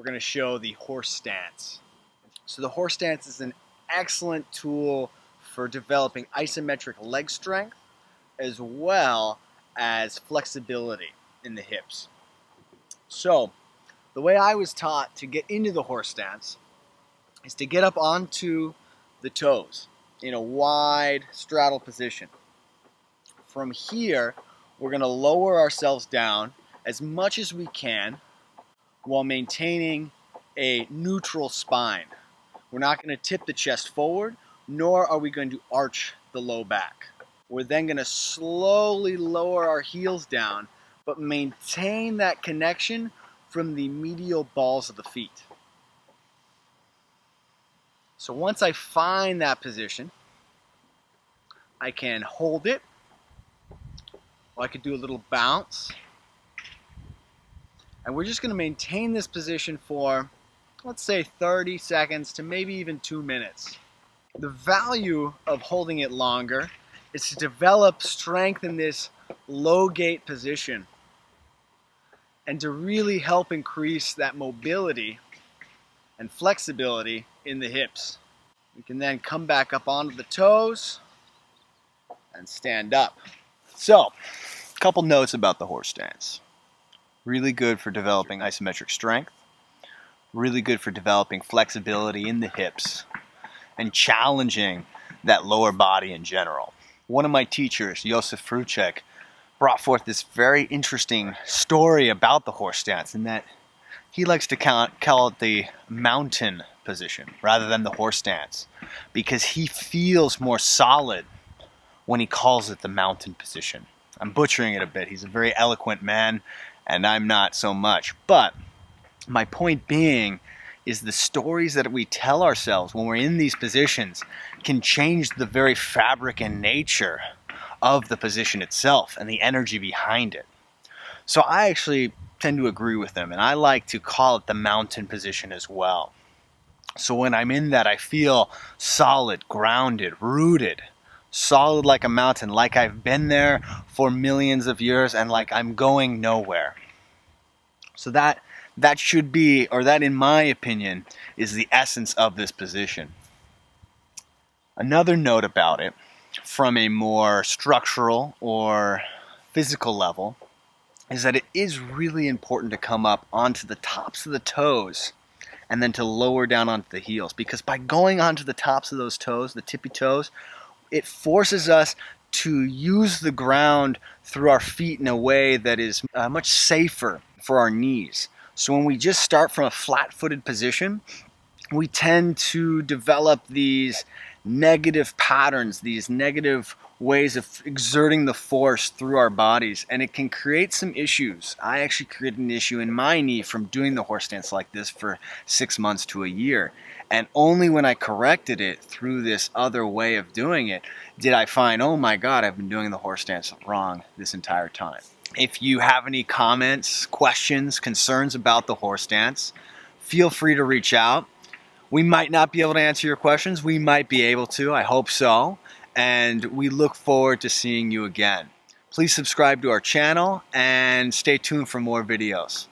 going to show the horse stance. So the horse stance is an excellent tool for developing isometric leg strength as well as flexibility in the hips. So the way I was taught to get into the horse stance is to get up onto the toes in a wide straddle position. From here, we're going to lower ourselves down as much as we can while maintaining a neutral spine. We're not going to tip the chest forward, nor are we going to arch the low back. We're then going to slowly lower our heels down, but maintain that connection from the medial balls of the feet. So once I find that position, I can hold it, or I could do a little bounce. And we're just going to maintain this position for, let's say, 30 seconds to maybe even 2 minutes. The value of holding it longer is to develop strength in this low gait position and to really help increase that mobility and flexibility in the hips. We can then come back up onto the toes and stand up. So, a couple notes about the horse stance. Really good for developing isometric strength, really good for developing flexibility in the hips, and challenging that lower body in general. One of my teachers, Josef Fruchek, brought forth this very interesting story about the horse stance, in that he likes to call it the mountain position rather than the horse stance, because he feels more solid when he calls it the mountain position. I'm butchering it a bit. He's a very eloquent man, and I'm not so much. But my point being is the stories that we tell ourselves when we're in these positions can change the very fabric and nature of the position itself and the energy behind it. So I actually tend to agree with them, and I like to call it the mountain position as well. So when I'm in that, I feel solid, grounded, rooted, solid like a mountain, like I've been there for millions of years and like I'm going nowhere. So that should be, or that in my opinion, is the essence of this position. Another note about it, from a more structural or physical level, is that it is really important to come up onto the tops of the toes and then to lower down onto the heels, because by going onto the tops of those toes, the tippy toes, it forces us to use the ground through our feet in a way that is much safer for our knees. So when we just start from a flat-footed position, we tend to develop these negative patterns, these negative ways of exerting the force through our bodies, and it can create some issues. I actually created an issue in my knee from doing the horse stance like this for 6 months to a year, and only when I corrected it through this other way of doing it did I find, oh my God, I've been doing the horse stance wrong this entire time. If you have any comments, questions, concerns about the horse stance, feel free to reach out. We might not be able to answer your questions. We might be able to. I hope so. And we look forward to seeing you again. Please subscribe to our channel and stay tuned for more videos.